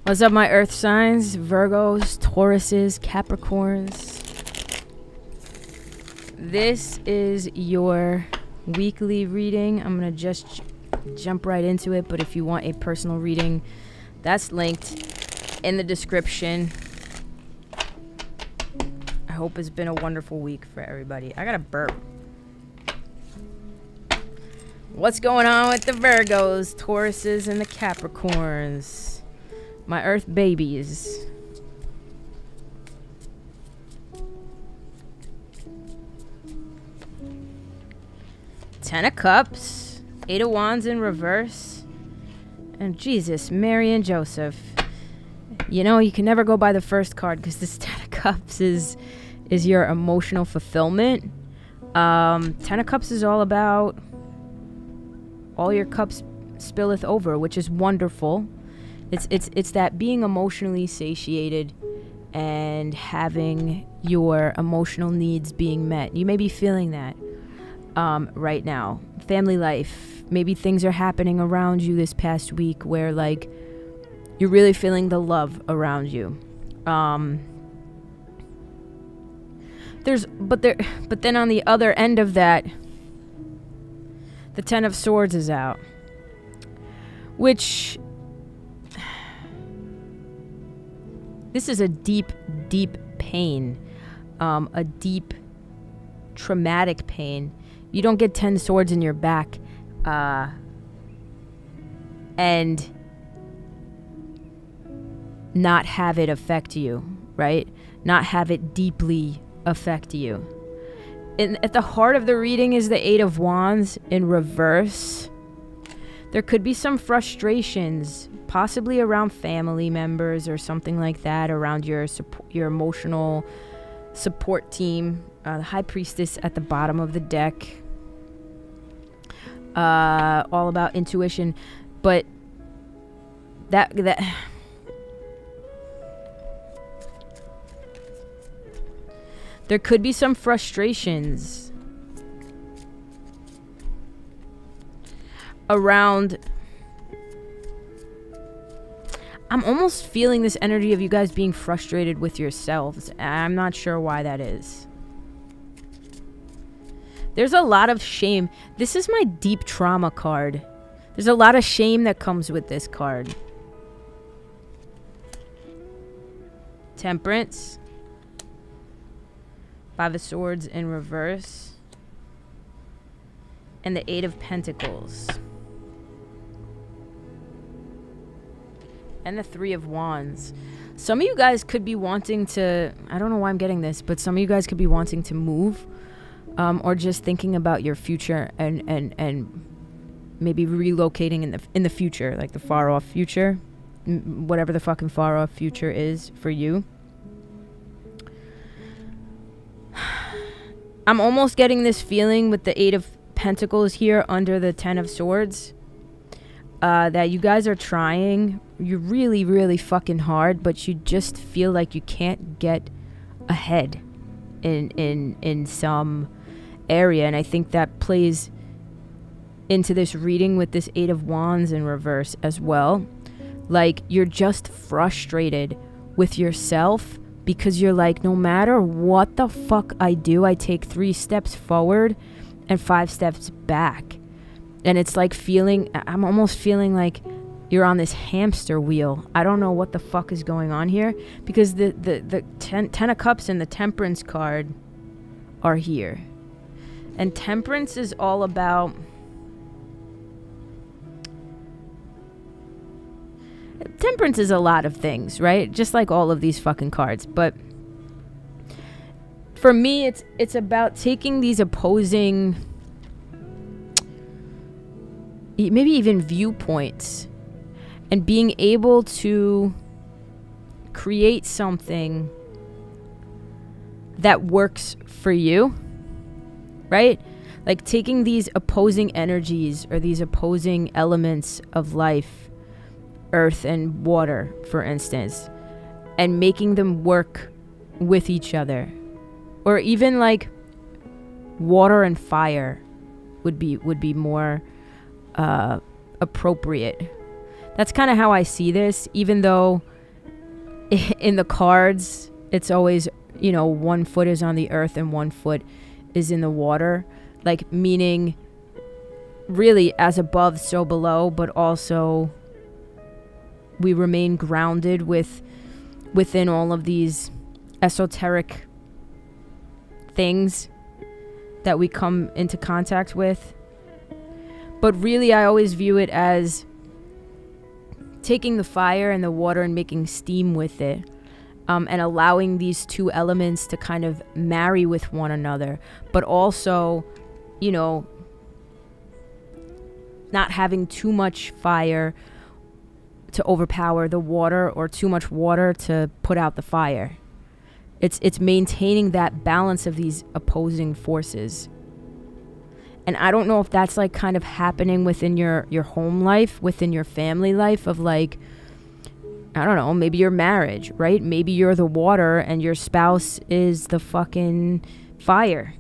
What's up, my earth signs? Virgos, Tauruses, Capricorns. This is your weekly reading. I'm going to just jump right into it, but if you want a personal reading, that's linked in the description. I hope it's been a wonderful week for everybody. I got a burp. What's going on with the Virgos, Tauruses, and the Capricorns? My earth babies. Ten of Cups, Eight of Wands in reverse, and Jesus, Mary and Joseph. You know, you can never go by the first card because this Ten of Cups is your emotional fulfillment. Ten of Cups is all about all your cups spilleth over, which is wonderful. It's that being emotionally satiated and having your emotional needs being met. You may be feeling that right now. Family life. Maybe things are happening around you this past week where, like, you're really feeling the love around you. But then on the other end of that, the Ten of Swords is out, which this is a deep, deep pain, a deep traumatic pain. You don't get 10 swords in your back and not have it affect you, right? Not have it deeply affect you. At the heart of the reading is the Eight of Wands in reverse. There could be some frustrations, possibly around family members or something like that, around your emotional support team. The High Priestess at the bottom of the deck. All about intuition. But that there could be some frustrations around. I'm almost feeling this energy of you guys being frustrated with yourselves. I'm not sure why that is. There's a lot of shame. This is my deep trauma card. There's a lot of shame that comes with this card. Temperance. Five of Swords in reverse. And the Eight of Pentacles. And the Three of Wands. Some of you guys could be wanting to, I don't know why I'm getting this, but some of you guys could be wanting to move, or just thinking about your future and maybe relocating in the future, like the far off future, whatever the fucking far off future is for you. I'm almost getting this feeling with the Eight of Pentacles here under the Ten of Swords, that you guys are trying. You're really, really fucking hard, but you just feel like you can't get ahead in some area. And I think that plays into this reading with this Eight of Wands in reverse as well. Like, you're just frustrated with yourself because you're like, no matter what the fuck I do, I take 3 steps forward and 5 steps back. And it's like I'm almost feeling like you're on this hamster wheel. I don't know what the fuck is going on here, because the Ten of Cups and the Temperance card are here. And Temperance is all about, Temperance is a lot of things, right? Just like all of these fucking cards. But for me, it's about taking these opposing, maybe even viewpoints, and being able to create something that works for you, right? Like taking these opposing energies or these opposing elements of life, earth and water, for instance, and making them work with each other. Or even like water and fire would be more appropriate. That's kind of how I see this, even though in the cards, it's always, you know, 1 foot is on the earth and 1 foot is in the water. Like, meaning really as above, so below, but also we remain grounded within all of these esoteric things that we come into contact with. But really, I always view it as taking the fire and the water and making steam with it, and allowing these two elements to kind of marry with one another, but also, you know, not having too much fire to overpower the water or too much water to put out the fire. It's maintaining that balance of these opposing forces. And I don't know if that's like kind of happening within your home life, within your family life, of like, I don't know, maybe your marriage, right? Maybe you're the water and your spouse is the fucking fire,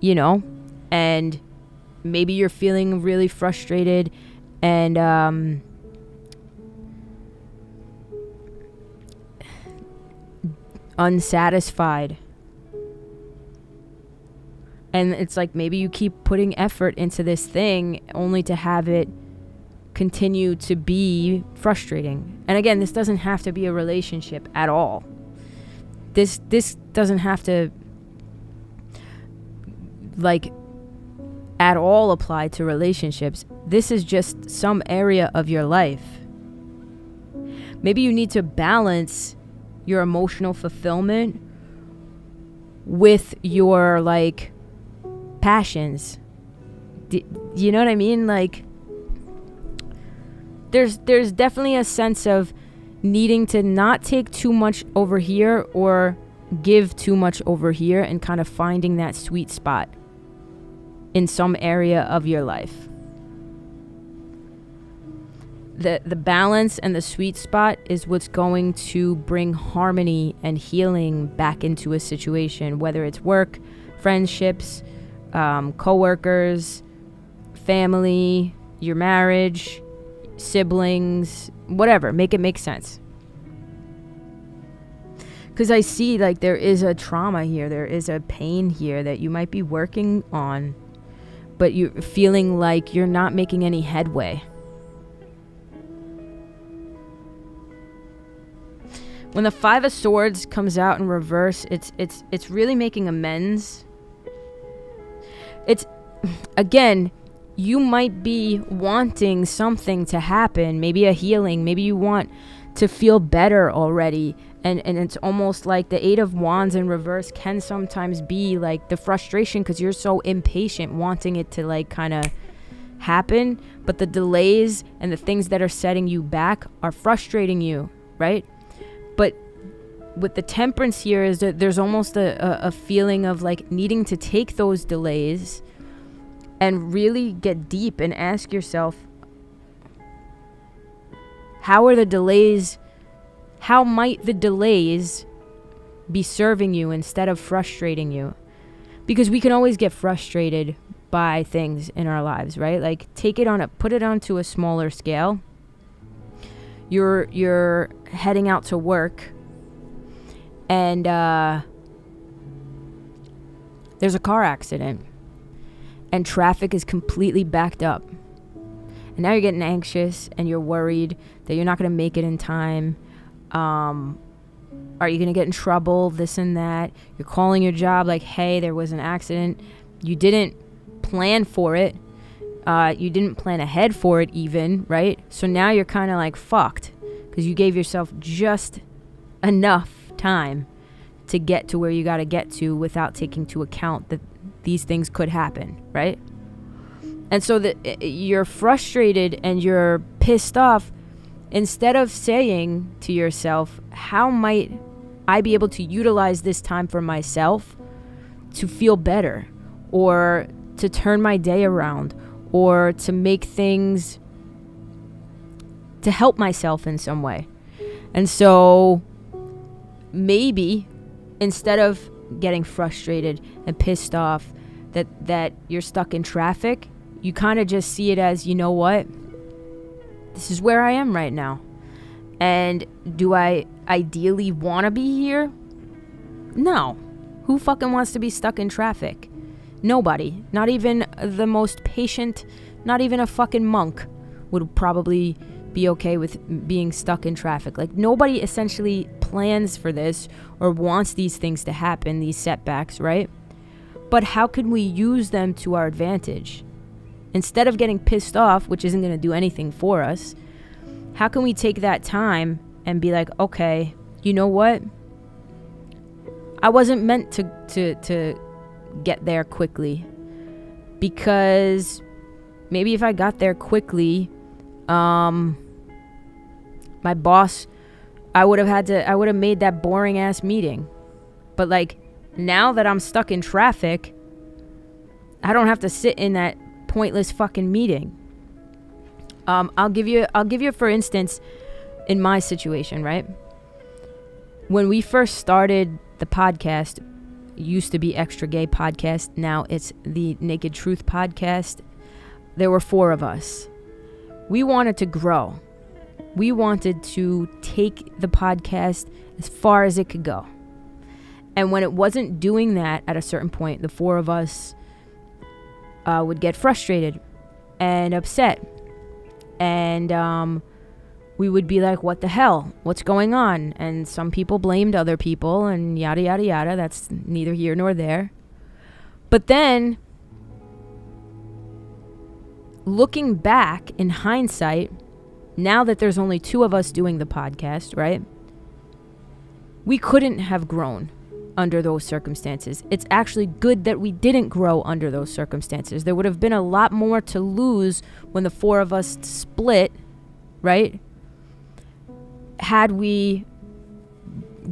you know? And maybe you're feeling really frustrated and unsatisfied. And it's like maybe you keep putting effort into this thing only to have it continue to be frustrating. And again, this doesn't have to be a relationship at all. This doesn't have to like at all apply to relationships. This is just some area of your life. Maybe you need to balance your emotional fulfillment with your like passions. You know what I mean? Like there's definitely a sense of needing to not take too much over here or give too much over here, and kind of finding that sweet spot in some area of your life. The balance and the sweet spot is what's going to bring harmony and healing back into a situation, whether it's work, friendships, co-workers, family, your marriage, siblings, whatever. Make it make sense. Because I see like there is a trauma here, there is a pain here that you might be working on, but you're feeling like you're not making any headway. When the Five of Swords comes out in reverse, it's really making amends. It's, again, you might be wanting something to happen, maybe a healing, maybe you want to feel better already, and it's almost like the Eight of Wands in reverse can sometimes be like the frustration because you're so impatient wanting it to like kind of happen, but the delays and the things that are setting you back are frustrating you, right? But with the Temperance here is that there's almost a feeling of like needing to take those delays and really get deep and ask yourself, how might the delays be serving you instead of frustrating you? Because we can always get frustrated by things in our lives, right? Like put it onto a smaller scale. You're heading out to work and there's a car accident and traffic is completely backed up. And now you're getting anxious and you're worried that you're not going to make it in time. Are you going to get in trouble? This and that. You're calling your job like, hey, there was an accident. You didn't plan for it. You didn't plan ahead for it even, right? So now you're kind of like fucked because you gave yourself just enough time to get to where you got to get to without taking into account that these things could happen, right? And so that you're frustrated and you're pissed off. Instead of saying to yourself, how might I be able to utilize this time for myself to feel better, or to turn my day around, or to make things to help myself in some way. And so maybe instead of getting frustrated and pissed off that you're stuck in traffic, you kind of just see it as, you know what? This is where I am right now. And do I ideally want to be here? No. Who fucking wants to be stuck in traffic? Nobody. Not even the most patient, not even a fucking monk would probably be okay with being stuck in traffic. Like, nobody essentially plans for this or wants these things to happen, these setbacks, right? But how can we use them to our advantage? Instead of getting pissed off, which isn't going to do anything for us, how can we take that time and be like, okay, you know what? I wasn't meant to get there quickly, because maybe if I got there quickly, my boss, I would have made that boring ass meeting. But like, now that I'm stuck in traffic, I don't have to sit in that pointless fucking meeting. I'll give you for instance, in my situation, right? When we first started the podcast, it used to be Extra Gay Podcast. Now it's the Naked Truth Podcast. There were 4 of us. We wanted to grow. We wanted to take the podcast as far as it could go. And when it wasn't doing that at a certain point, the 4 of us would get frustrated and upset. And we would be like, what the hell? What's going on? And some people blamed other people and yada, yada, yada. That's neither here nor there. But then, looking back in hindsight, now that there's only 2 of us doing the podcast, right? We couldn't have grown under those circumstances. It's actually good that we didn't grow under those circumstances. There would have been a lot more to lose when the 4 of us split, right? Had we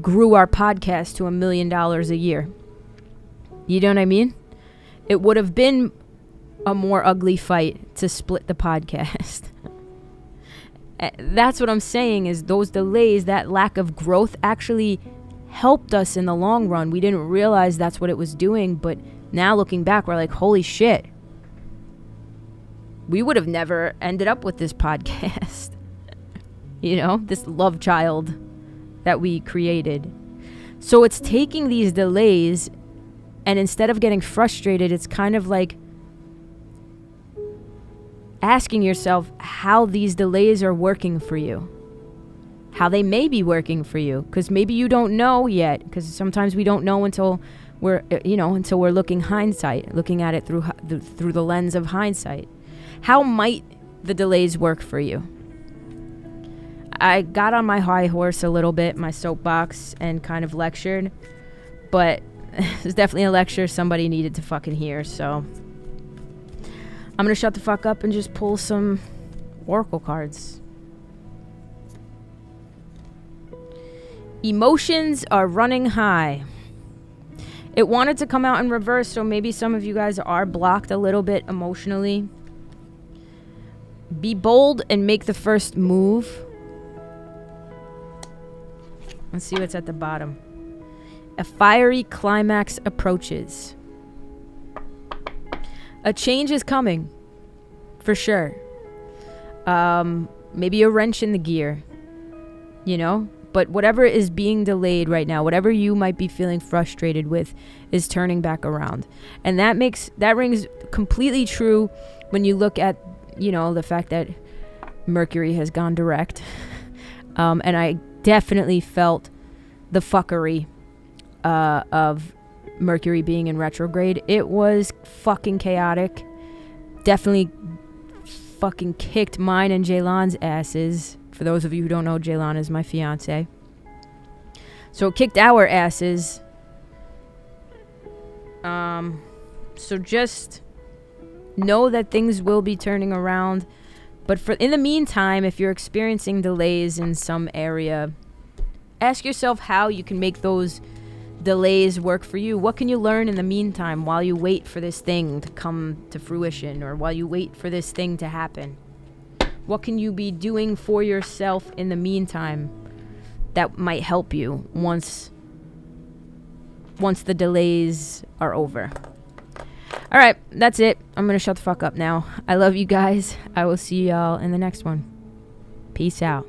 grew our podcast to $1 million a year. You know what I mean? It would have been a more ugly fight to split the podcast. That's what I'm saying, is those delays, that lack of growth actually helped us in the long run. We didn't realize that's what it was doing, but now looking back, we're like, holy shit. We would have never ended up with this podcast. You know, this love child that we created. So it's taking these delays, and instead of getting frustrated, it's kind of like asking yourself how these delays are working for you. How they may be working for you, because maybe you don't know yet, because sometimes we don't know until we're looking at it through the lens of hindsight. How might the delays work for you? I got on my high horse a little bit, my soapbox, and kind of lectured, but it was definitely a lecture somebody needed to fucking hear, so I'm gonna shut the fuck up and just pull some oracle cards. Emotions are running high. It wanted to come out in reverse, so maybe some of you guys are blocked a little bit emotionally. Be bold and make the first move. Let's see what's at the bottom. A fiery climax approaches. A change is coming, for sure. Maybe a wrench in the gear, you know? But whatever is being delayed right now, whatever you might be feeling frustrated with, is turning back around. And that rings completely true when you look at, you know, the fact that Mercury has gone direct. And I definitely felt the fuckery of Mercury being in retrograde. It was fucking chaotic. Definitely fucking kicked mine and Jaylan's asses. For those of you who don't know, Jaylan is my fiance. So it kicked our asses. So just know that things will be turning around. But in the meantime, if you're experiencing delays in some area, ask yourself how you can make those delays work for you. What can you learn in the meantime while you wait for this thing to come to fruition, or while you wait for this thing to happen? What can you be doing for yourself in the meantime that might help you once the delays are over? All right, that's it. I'm going to shut the fuck up now. I love you guys. I will see y'all in the next one. Peace out.